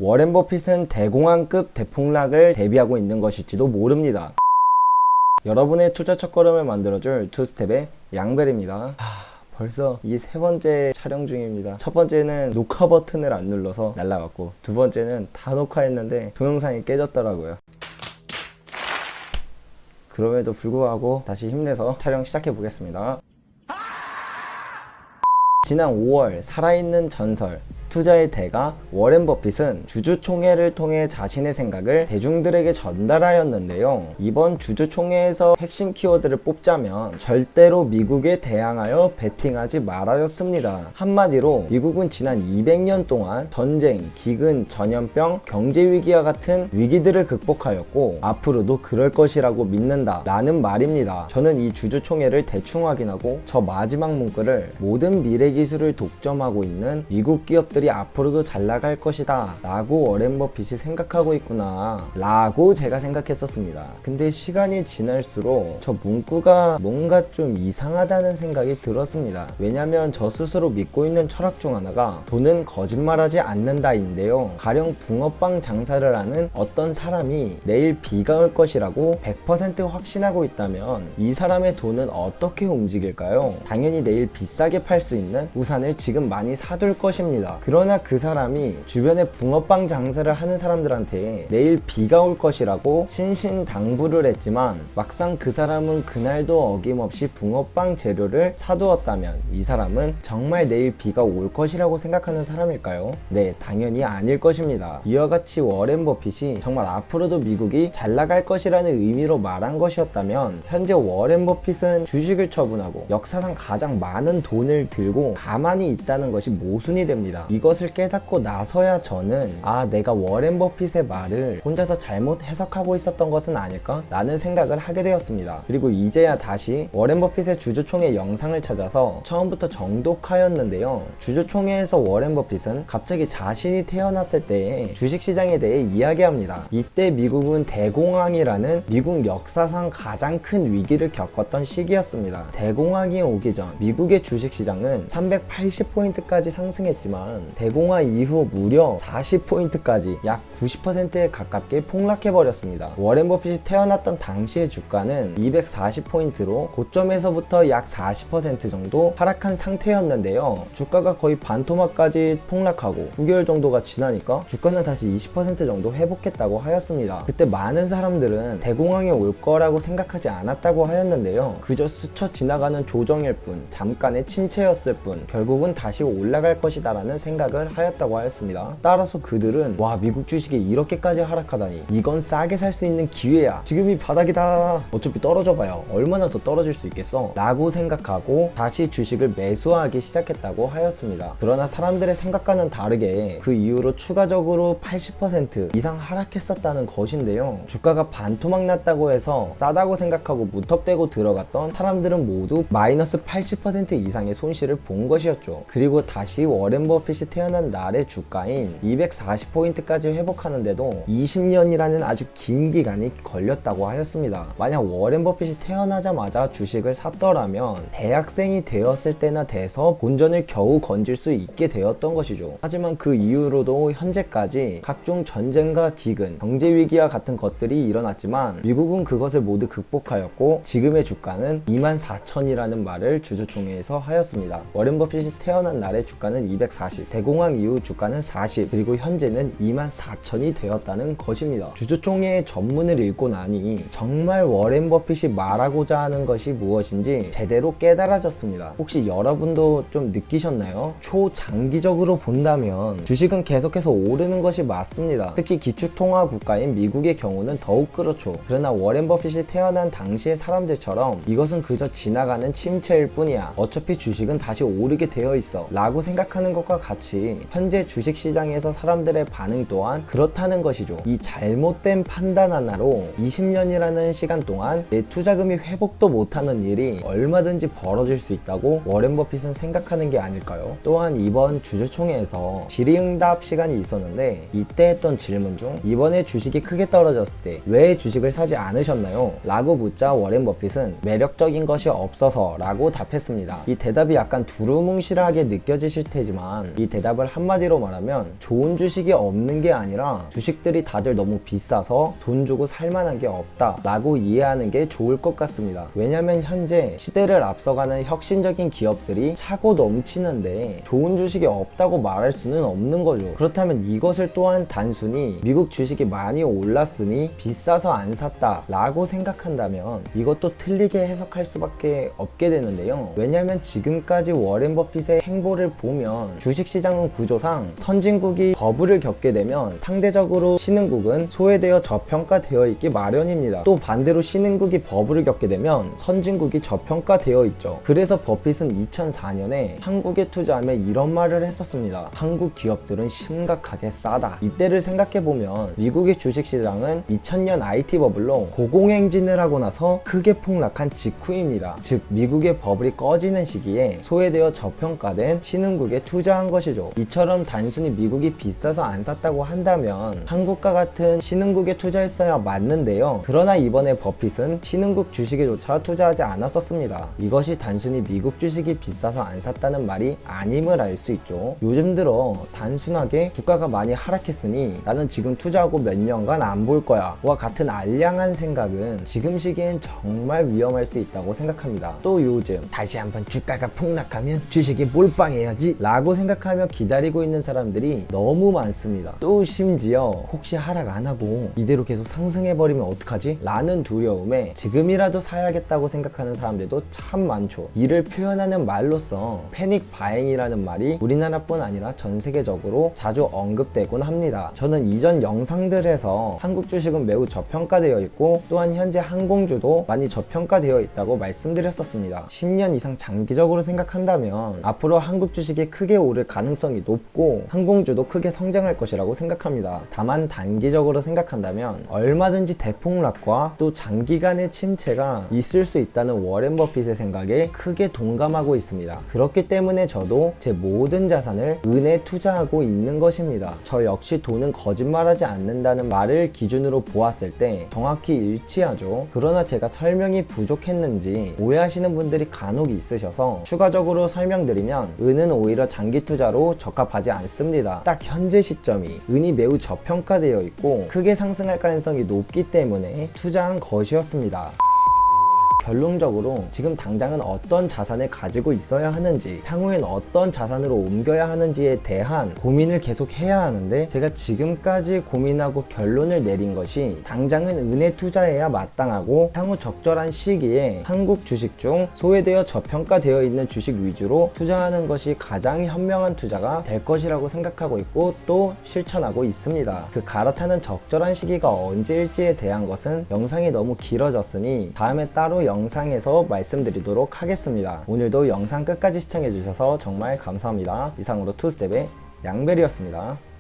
워렌 버핏은 대공황급 대폭락을 대비하고 있는 것일지도 모릅니다. 여러분의 투자 첫걸음을 만들어줄 투스텝의 양벨입니다. 벌써 이게 세 번째 촬영 중입니다. 첫 번째는 녹화 버튼을 안 눌러서 날라갔고, 두 번째는 다 녹화했는데 동영상이 깨졌더라고요. 그럼에도 불구하고 다시 힘내서 촬영 시작해 보겠습니다. 지난 5월 살아있는 전설 투자의 대가 워렌 버핏은 주주총회를 통해 자신의 생각을 대중들에게 전달하였는데요. 이번 주주총회에서 핵심 키워드를 뽑자면 절대로 미국에 대항하여 베팅하지 말아였습니다. 한마디로 미국은 지난 200년 동안 전쟁, 기근, 전염병, 경제위기와 같은 위기들을 극복하였고 앞으로도 그럴 것이라고 믿는다 라는 말입니다. 저는 이 주주총회를 대충 확인하고 저 마지막 문구를 모든 미래기술을 독점하고 있는 미국 기업들이 앞으로도 잘 나갈 것이다 라고 워렌 버핏이 생각하고 있구나 라고 제가 생각했었습니다. 근데 시간이 지날수록 저 문구가 뭔가 좀 이상하다는 생각이 들었습니다. 왜냐면 저 스스로 믿고 있는 철학 중 하나가 돈은 거짓말하지 않는다인데요. 가령 붕어빵 장사를 하는 어떤 사람이 내일 비가 올 것이라고 100% 확신하고 있다면 이 사람의 돈은 어떻게 움직일까요? 당연히 내일 비싸게 팔 수 있는 우산을 지금 많이 사둘 것입니다. 그러나 그 사람이 주변에 붕어빵 장사를 하는 사람들한테 내일 비가 올 것이라고 신신당부를 했지만 막상 그 사람은 그날도 어김없이 붕어빵 재료를 사두었다면 이 사람은 정말 내일 비가 올 것이라고 생각하는 사람일까요? 네, 당연히 아닐 것입니다. 이와 같이 워렌 버핏이 정말 앞으로도 미국이 잘 나갈 것이라는 의미로 말한 것이었다면 현재 워렌 버핏은 주식을 처분하고 역사상 가장 많은 돈을 들고 가만히 있다는 것이 모순이 됩니다. 이것을 깨닫고 나서야 저는 내가 워렌 버핏의 말을 혼자서 잘못 해석하고 있었던 것은 아닐까? 라는 생각을 하게 되었습니다. 그리고 이제야 다시 워렌 버핏의 주주총회 영상을 찾아서 처음부터 정독하였는데요. 주주총회에서 워렌 버핏은 갑자기 자신이 태어났을 때의 주식시장에 대해 이야기합니다. 이때 미국은 대공황이라는 미국 역사상 가장 큰 위기를 겪었던 시기였습니다. 대공황이 오기 전 미국의 주식시장은 380포인트까지 상승했지만 대공황 이후 무려 40포인트까지 약 90%에 가깝게 폭락해버렸습니다. 워렌 버핏이 태어났던 당시의 주가는 240포인트로 고점에서부터 약 40% 정도 하락한 상태였는데요. 주가가 거의 반토막까지 폭락하고 9개월 정도가 지나니까 주가는 다시 20% 정도 회복했다고 하였습니다. 그때 많은 사람들은 대공황이 올 거라고 생각하지 않았다고 하였는데요. 그저 스쳐 지나가는 조정일 뿐, 잠깐의 침체였을 뿐, 결국은 다시 올라갈 것이다 라는 생각을 하였다고 하였습니다. 따라서 그들은 미국 주식이 이렇게까지 하락하다니 이건 싸게 살 수 있는 기회야, 지금이 바닥이다, 어차피 떨어져봐야 얼마나 더 떨어질 수 있겠어 라고 생각하고 다시 주식을 매수하기 시작했다고 하였습니다. 그러나 사람들의 생각과는 다르게 그 이후로 추가적으로 80% 이상 하락했었다는 것인데요. 주가가 반토막 났다고 해서 싸다고 생각하고 무턱대고 들어갔던 사람들은 모두 마이너스 80% 이상의 손실을 본 것이었죠. 그리고 다시 워렌 버핏이 태어난 날의 주가인 240포인트까지 회복하는데도 20년이라는 아주 긴 기간이 걸렸다고 하였습니다. 만약 워렌 버핏이 태어나자마자 주식을 샀더라면 대학생이 되었을 때나 돼서 본전을 겨우 건질 수 있게 되었던 것이죠. 하지만 그 이후로도 현재까지 각종 전쟁과 기근, 경제위기와 같은 것들이 일어났지만 미국은 그것을 모두 극복하였고 지금의 주가는 24,000이라는 말을 주주총회에서 하였습니다. 워렌 버핏이 태어난 날의 주가는 240, 대공황 이후 주가는 40, 그리고 현재는 24,000이 되었다는 것입니다. 주주총회의 전문을 읽고 나니 정말 워렌 버핏이 말하고자 하는 것이 무엇인지 제대로 깨달아졌습니다. 혹시 여러분도 좀 느끼셨나요? 초장기적으로 본다면 주식은 계속해서 오르는 것이 맞습니다. 특히 기축통화 국가인 미국의 경우는 더욱 그렇죠. 그러나 워렌 버핏이 태어난 당시의 사람들처럼 이것은 그저 지나가는 침체일 뿐이야, 어차피 주식은 다시 오르게 되어 있어 라고 생각하는 것과 같이 현재 주식시장에서 사람들의 반응 또한 그렇다는 것이죠. 이 잘못된 판단 하나로 20년이라는 시간 동안 내 투자금이 회복도 못하는 일이 얼마든지 벌어질 수 있다고 워렌 버핏은 생각하는 게 아닐까요? 또한 이번 주주총회에서 질의응답 시간이 있었는데 이때 했던 질문 중 이번에 주식이 크게 떨어졌을 때 왜 주식을 사지 않으셨나요? 라고 묻자 워렌 버핏은 매력적인 것이 없어서 라고 답했습니다. 이 대답이 약간 두루뭉실하게 느껴지실 테지만 이 대답을 한마디로 말하면 좋은 주식이 없는 게 아니라 주식들이 다들 너무 비싸서 돈 주고 살만한 게 없다 라고 이해하는 게 좋을 것 같습니다. 왜냐면 현재 시대를 앞서가는 혁신적인 기업들이 차고 넘치는데 좋은 주식이 없다고 말할 수는 없는 거죠. 그렇다면 이것을 또한 단순히 미국 주식이 많이 올랐으니 비싸서 안 샀다 라고 생각한다면 이것도 틀리게 해석할 수밖에 없게 되는데요. 왜냐면 지금까지 워렌 버핏의 행보를 보면 주식시장은 구조상 선진국이 버블을 겪게 되면 상대적으로 신흥국은 소외되어 저평가되어 있기 마련입니다. 또 반대로 신흥국이 버블을 겪게 되면 선진국이 저평가되어 있죠. 그래서 버핏은 2004년에 한국에 투자하며 이런 말을 했었습니다. 한국 기업들은 심각하게 싸다. 이때를 생각해보면 미국의 주식시장은 2000년 IT 버블로 고공행진을 하고 나서 크게 폭락한 직후입니다. 즉 미국의 버블이 꺼지는 시기에 소외되어 저평가된 신흥국에 투자한 것이죠. 이처럼 단순히 미국이 비싸서 안 샀다고 한다면 한국과 같은 신흥국에 투자했어야 맞는데요. 그러나 이번에 버핏은 신흥국 주식에조차 투자하지 않았었습니다. 이것이 단순히 미국 주식이 비싸서 안 샀다는 말이 아님을 알 수 있죠. 요즘 들어 단순하게 주가가 많이 하락했으니 나는 지금 투자하고 몇 년간 안 볼 거야 와 같은 알량한 생각은 지금 시기엔 정말 위험할 수 있다고 생각합니다. 또 요즘 다시 한번 주가가 폭락하면 주식이 몰빵해야지 라고 생각하며 기다리고 있는 사람들이 너무 많습니다. 또 심지어 혹시 하락 안 하고 이대로 계속 상승해버리면 어떡하지? 라는 두려움에 지금이라도 사야겠다고 생각하는 사람들도 참 많죠. 이를 표현하는 말로써 패닉 바잉이라는 말이 우리나라뿐 아니라 전 세계적으로 자주 언급되곤 합니다. 저는 이전 영상들에서 한국 주식은 매우 저평가되어 있고 또한 현재 항공주도 많이 저평가되어 있다고 말씀드렸었습니다. 10년 이상 장기적으로 생각한다면 앞으로 한국 주식이 크게 오를 가능성이 높고 항공주도 크게 성장할 것이라고 생각합니다. 다만 단기적으로 생각한다면 얼마든지 대폭락과 또 장기간의 침체가 있을 수 있다는 워렌 버핏의 생각에 크게 동감하고 있습니다. 그렇기 때문에 저도 제 모든 자산을 은에 투자하고 있는 것입니다. 저 역시 돈은 거짓말하지 않는다는 말을 기준으로 보았을 때 정확히 일치하죠. 그러나 제가 설명이 부족했는지 오해하시는 분들이 간혹 있으셔서 추가적으로 설명드리면 은은 오히려 장기 투자로 적합하지 않습니다. 딱 현재 시점이 은이 매우 저평가되어 있고 크게 상승할 가능성이 높기 때문에 투자한 것이었습니다. 결론적으로 지금 당장은 어떤 자산을 가지고 있어야 하는지 향후엔 어떤 자산으로 옮겨야 하는지에 대한 고민을 계속 해야 하는데 제가 지금까지 고민하고 결론을 내린 것이 당장은 은에 투자해야 마땅하고 향후 적절한 시기에 한국 주식 중 소외되어 저평가되어 있는 주식 위주로 투자하는 것이 가장 현명한 투자가 될 것이라고 생각하고 있고 또 실천하고 있습니다. 그 갈아타는 적절한 시기가 언제일지에 대한 것은 영상이 너무 길어졌으니 다음에 따로 영상에서 말씀드리도록 하겠습니다. 오늘도 영상 끝까지 시청해주셔서 정말 감사합니다. 이상으로 투스텝의 양벨이었습니다.